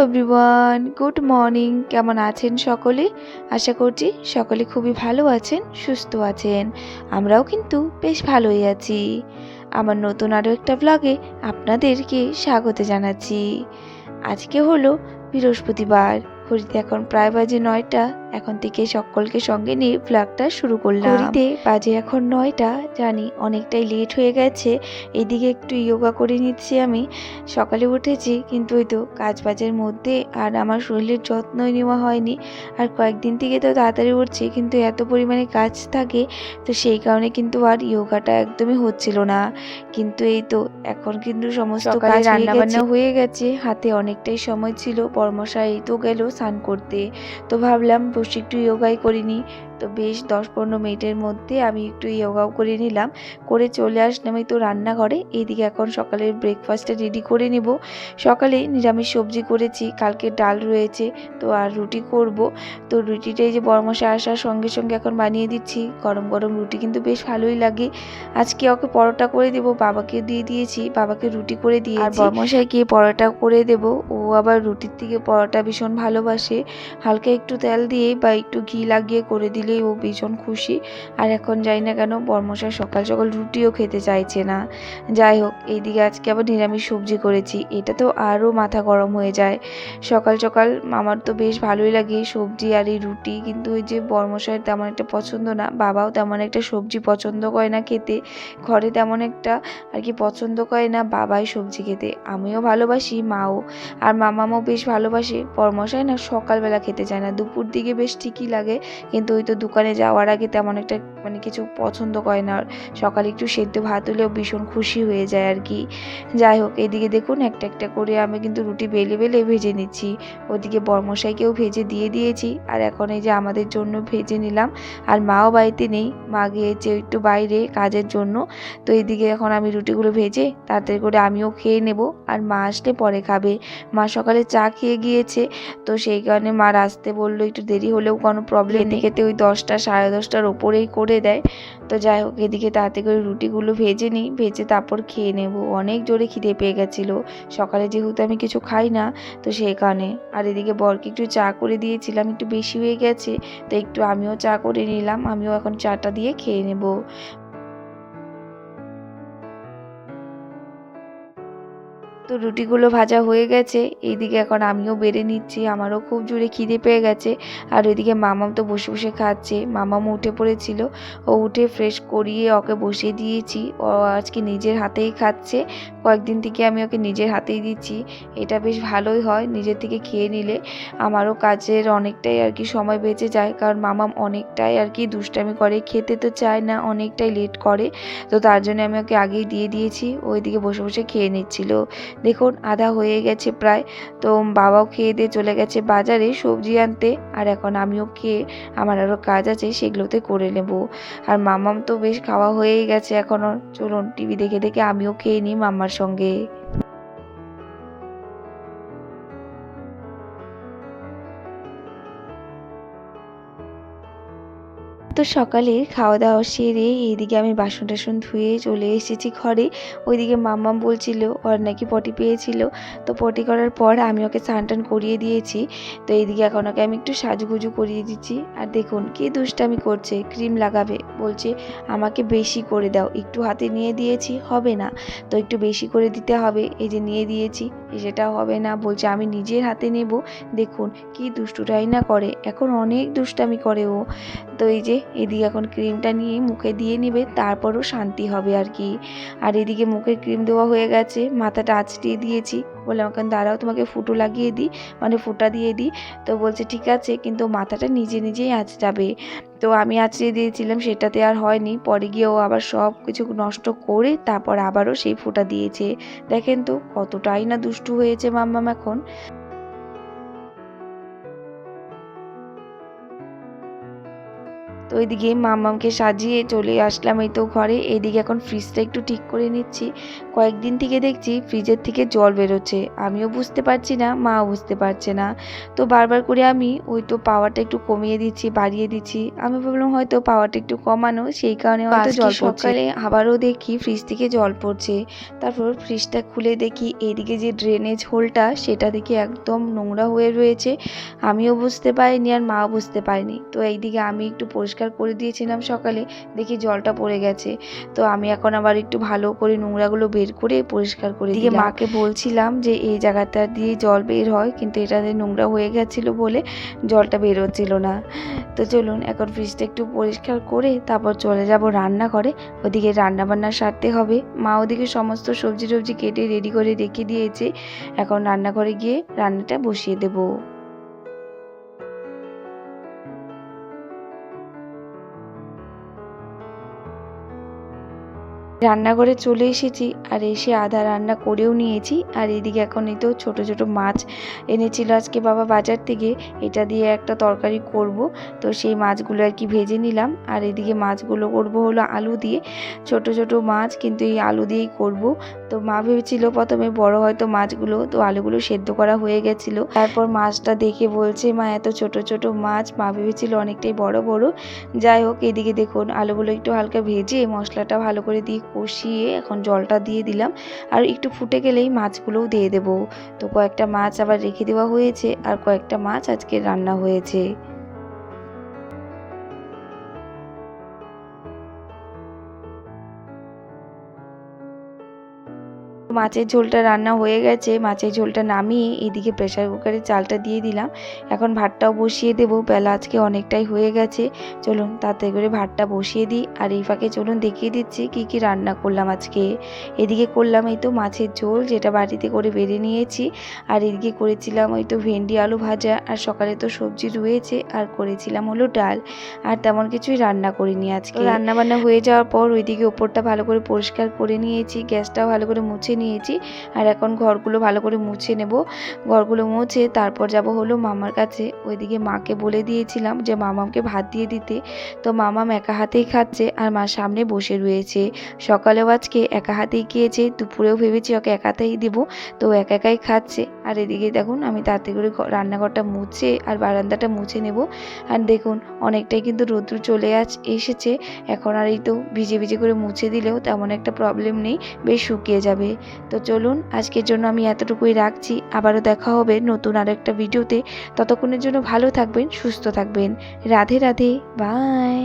Everyone, good morning. কেমন আছেন সকলে? আশা করছি সকলে খুবই ভালো আছেন, সুস্থ আছেন। আমরাও কিন্তু বেশ ভালোই আছি। আমার নতুন আরও একটা ব্লগে আপনাদেরকে স্বাগত জানাচ্ছি। আজকে হলো বৃহস্পতিবার। ঘড়িতে এখন প্রায় বাজে 9টা। এখন থেকে সকলকে সঙ্গে নিয়ে ব্লগটা শুরু করলাম। ঘড়িতে বাজে এখন 9টা। জানি অনেকটাই লেট হয়ে গেছে। এদিকে একটু যোগা করে নিচ্ছি আমি। সকালে উঠেছি কিন্তু ওই তো কাজ বাজের মধ্যে আর আমার শরীরের যত্নই নেওয়া হয়নি। আর কয়েকদিন থেকে তো তাড়াতাড়ি উঠছি, কিন্তু এত পরিমাণে কাজ থাকে, তো সেই কারণে কিন্তু আর যোগাটা একদমই হচ্ছিল না। কিন্তু এই তো এখন কিন্তু সমস্ত কাজ রান্নাবান্না হয়ে গেছে, হাতে অনেকটাই সময় ছিল। বর্মশাই তো গেল স্নান করতে, তো ভাবলাম বসে একটু যোগাই করিনি। তো বেশ 10-15 মিনিটের মধ্যে আমি একটু যোগাও করে নিলাম, করে চলে আসলাম এই তো রান্নাঘরে। এইদিকে এখন সকালের ব্রেকফাস্টটা রেডি করে নেব। সকালে নিরামিষ সবজি করেছি, কালকে ডাল রয়েছে, তো আর রুটি করব। তো রুটিটাই যে বর্মশাই আসার সঙ্গে সঙ্গে এখন বানিয়ে দিচ্ছি। গরম গরম রুটি কিন্তু বেশ ভালোই লাগে। আজকে ওকে পরোটা করে দেব, বাবাকে দিয়ে দিয়েছি, বাবাকে রুটি করে দিয়েছি। আর বর্মশাইকে পরোটা করে দেব। ও আবার রুটির থেকে পরোটা ভীষণ ভালোবাসে। হালকা একটু তেল দিয়ে বা একটু ঘি লাগিয়ে করে দিলেই ও ভীষণ খুশি। আর এখন যাই না কেন বর্মশাই সকাল সকাল রুটিও খেতে চাইছে না। যাই হোক, এইদিকে আজকে আবার নিরামিষ সবজি করেছি, এটা তো আরও মাথা গরম হয়ে যায়। সকাল সকাল আমার তো বেশ ভালোই লাগে সবজি আর এই রুটি, কিন্তু ওই যে বর্মশাইয়ের তেমন একটা পছন্দ না, বাবাও তেমন একটা সবজি পছন্দ করে না খেতে, ঘরে তেমন একটা আর কি পছন্দ করে না বাবাই সবজি খেতে। আমিও ভালোবাসি, মাও আর মামাও বেশ ভালোবাসে। বর্মশাই না সকালবেলা খেতে চায় না, দুপুর দিকে বেশ ঠিকই লাগে, কিন্তু ওই তো দোকানে যাওয়ার আগে তেমন একটা কিছু পছন্দ করে না। সকালে একটু সেদ্ধ ভাত হলেও ভীষণ খুশি হয়ে যায় আর কি। যাই হোক, এদিকে দেখুন একটা একটা করে আমি কিন্তু রুটি বেলে বেলে ভেজে নিচ্ছি। ওদিকে বর্মশাইকেও ভেজে দিয়ে দিয়েছি, আর এখন এই যে আমাদের জন্য ভেজে নিলাম। আর মাও বাড়িতে নেই, মা গিয়েছে একটু বাইরে কাজের জন্য। তো এইদিকে এখন আমি রুটিগুলো ভেজে তাড়াতাড়ি করে আমিও খেয়ে নেব, আর মা আসলে পরে খাবে। মা সকালে চা খেয়ে গিয়েছে, তো সেই কারণে মা আসতে বললো, একটু দেরি হলেও কোনো প্রবলেম নেই, খেতে ওই 10টা 10:30টার ওপরেই করে দেয়। তো যাই হোক, এদিকে তাড়াতাড়ি করে রুটিগুলো ভেজে নিই, ভেজে তারপর খেয়ে নেব। অনেক জোরে খিদে পেয়ে গেছিলো সকালে, যেহেতু আমি কিছু খাই না, তো সেই কারণে। আর এদিকে বরকে একটু চা করে দিয়েছিলাম, একটু বেশি হয়ে গেছে, তো একটু আমিও চা করে নিলাম, আমিও এখন চাটা দিয়ে খেয়ে নেব। তো রুটিগুলো ভাজা হয়ে গেছে, এইদিকে এখন আমিও বেড়ে নিচ্ছি, আমারও খুব জোরে খিদে পেয়ে গেছে। আর ওইদিকে মামাম তো বসে বসে খাচ্ছে, মামাম উঠে পড়েছিল, ও উঠে ফ্রেশ করিয়ে ওকে বসিয়ে দিয়েছি। ও আজকে নিজের হাতেই খাচ্ছে, কয়েকদিন থেকে আমি ওকে নিজের হাতেই দিচ্ছি। এটা বেশ ভালোই হয় নিজের থেকে খেয়ে নিলে, আমারও কাজের অনেকটাই আর কি সময় বেঁচে যায়, কারণ মামাম অনেকটাই আর কি দুষ্টামি করে, খেতে তো চায় না, অনেকটাই লেট করে। তো তার জন্য আমি ওকে আগেই দিয়ে দিয়েছি, ওইদিকে বসে বসে খেয়ে নিচ্ছিল। দেখুন আধা হয়ে গেছে প্রায়। তো বাবাও খেয়ে দিয়ে চলে গেছে বাজারে সবজি আনতে, আর এখন আমিও খেয়ে আমার আরও কাজ আছে সেগুলোতে করে নেব। আর মামাম তো বেশ খাওয়া হয়েই গেছে এখনও। চলুন টিভি দেখে দেখে আমিও খেয়ে নিই মাম্মার সঙ্গে। তো সকালে খাওয়া দাওয়া সেরে এইদিকে আমি বাসন টাসন ধুয়ে চলে এসেছি ঘরে। ওইদিকে মাম্মাম বলছিল ওর নাকি পটি পেয়েছিল, তো পটি করার পর আমি ওকে স্নান টান করিয়ে দিয়েছি। তো এইদিকে এখন ওকে আমি একটু সাজুগুজু করিয়ে দিচ্ছি। আর দেখুন কি দুষ্টামি করছে, ক্রিম লাগাবে বলছে আমাকে বেশি করে দাও, একটু হাতে নিয়ে দিয়েছি হবে না, তো একটু বেশি করে দিতে হবে, এই যে নিয়ে দিয়েছি সেটা হবে না, বলছে আমি নিজের হাতে নেব। দেখুন কি দুষ্টুটাই না করে, এখন অনেক দুষ্টামি করে ও। তো এই যে এদিকে এখন ক্রিমটা নিয়ে মুখে দিয়ে নেবে, তারপরও শান্তি হবে আর কি। আর এদিকে মুখে ক্রিম দেওয়া হয়ে গেছে, মাথাটা আঁচড়িয়ে দিয়েছি, বললাম এখন দাঁড়াও তোমাকে ফুটো লাগিয়ে দিই, ফোঁটা দিয়ে দিই। তো বলছে ঠিক আছে, কিন্তু মাথাটা নিজে নিজেই আঁচড়াবে। তো আমি আঁচড়িয়ে দিয়েছিলাম, সেটাতে আর হয়নি, পরে গিয়ে ও আবার সব কিছু নষ্ট করে তারপর আবারও সেই ফোঁটা দিয়েছে। দেখেন তো কতটাই না দুষ্টু হয়েছে মাম্মাম এখন। তো ওইদিকে মাম্মামকে সাজিয়ে চলে আসলাম এই তো ঘরে। এইদিকে এখন ফ্রিজটা একটু ঠিক করে নিচ্ছি। কয়েকদিন থেকে দেখছি ফ্রিজের থেকে জল বেরোচ্ছে, আমিও বুঝতে পারছি না, মাও বুঝতে পারছে না। তো বারবার করে আমি ওই তো পাওয়ারটা একটু কমিয়ে দিচ্ছি, বাড়িয়ে দিচ্ছি। আমি ভাবলাম হয়তো পাওয়ারটা একটু কমানো, সেই কারণে হয়তো জল পড়ছে। সকালে আবারও দেখি ফ্রিজ থেকে জল পড়ছে। তারপর ফ্রিজটা খুলে দেখি এইদিকে যে ড্রেনেজ হোলটা সেটা দেখি একদম নোংরা হয়ে রয়েছে। আমিও বুঝতে পারিনি আর মাও বুঝতে পারিনি। তো এইদিকে আমি একটু পরিষ্কার করে দিয়েছিলাম সকালে, দেখি জলটা পড়ে গেছে। তো আমি এখন আবার একটু ভালো করে নোংরাগুলো বের করে পরিষ্কার করে দিলাম। মাকে বলছিলাম যে এই জায়গাটা দিয়ে জল বের হয়, কিন্তু এটাতে নোংরা হয়ে গেছিলো বলে জলটা বের হচ্ছিল না। তো চলুন এখন ফ্রিজটা একটু পরিষ্কার করে তারপর চলে যাব রান্নাঘরে। ওদিকে রান্না বান্না সারতে হবে। মা ওদিকে সমস্ত সবজি টবজি কেটে রেডি করে রেখে দিয়েছে। এখন রান্নাঘরে গিয়ে রান্নাটা বসিয়ে দেবো। রান্নাঘরে চলে এসেছি আর এসে আধা রান্না করেও নিয়েছি। আর এদিকে এখন এই তো ছোটো ছোটো মাছ এনেছিল আজকে বাবা বাজার থেকে, এটা দিয়ে একটা তরকারি করব। তো সেই মাছগুলো আর কি ভেজে নিলাম। আর এদিকে মাছগুলো করব হলো আলু দিয়ে, ছোট ছোট মাছ, কিন্তু এই আলু দিয়েই করব। তো মা ভেবেছিল প্রথমে বড় হয়তো মাছগুলো, তো আলুগুলো সেদ্ধ করা হয়ে গেছিলো। তারপর মাছটা দেখে বলছে মা এত ছোট ছোট মাছ, মা ভেবেছিল অনেকটাই বড় বড়। যাই হোক, এদিকে দেখুন আলুগুলো একটু হালকা ভেজে মশলাটা ভালো করে দিয়ে কষিয়ে এখন জলটা দিয়ে দিলাম। আর একটু ফুটে গেলেই মাছগুলোও দিয়ে দেবো। তো কয়েকটা মাছ আবার রেখে দেওয়া হয়েছে আর কয়েকটা মাছ আজকে রান্না হয়েছে। মাছের ঝোলটা রান্না হয়ে গেছে। মাছের ঝোলটা নামিয়ে এদিকে প্রেসার কুকারে চালটা দিয়ে দিলাম। এখন ভাতটাও বসিয়ে দেবো, বেলা আজকে অনেকটাই হয়ে গেছে। চলুন তাড়াতাড়ি করে ভাতটা বসিয়ে দিই। আর এই ফাঁকে চলুন দেখিয়ে দিচ্ছি কি কি রান্না করলাম আজকে। এদিকে করলাম এই তো মাছের ঝোল, যেটা বাটিতে করে বেড়ে নিয়েছি। আর এদিকে করেছিলাম ওই তো ভেন্ডি আলু ভাজা। আর সকালে তো সবজি রয়েছে, আর করেছিলাম হলো ডাল। আর তেমন কিছুই রান্না করিনি আজকে। রান্না বান্না হয়ে যাওয়ার পর ওইদিকে ওপরটা ভালো করে পরিষ্কার করে নিয়েছি, গ্যাসটাও ভালো করে মুছে নিয়েছি। আর এখন ঘরগুলো ভালো করে মুছে নেব। ঘরগুলো মুছে তারপর যাব হলো মামার কাছে। ওইদিকে মাকে বলে দিয়েছিলাম যে মামাকে ভাত দিয়ে দিতে। তো মামাম একা হাতেই খাচ্ছে আর মার সামনে বসে রয়েছে। সকালেও আজকে একা হাতেই খেয়েছে, দুপুরেও ভেবেছি ওকে একা হাতেই দেবো, তো একা একাই খাচ্ছে। আর এদিকে দেখুন আমি তাড়াতাড়ি করে রান্নাঘরটা মুছে আর বারান্দাটা মুছে নেব। আর দেখুন অনেকটাই কিন্তু রৌদ্র চলে এসেছে। এখন আর এই তো ভিজে ভিজে করে মুছে দিলেও তেমন একটা প্রবলেম নেই, বেশ শুকিয়ে যাবে। তো চলুন আজকের জন্য আমি এতটুকুই রাখছি। আবারও দেখা হবে নতুন আর একটা ভিডিওতে। ততক্ষণের জন্য ভালো থাকবেন, সুস্থ থাকবেন। রাধে রাধে, বাই।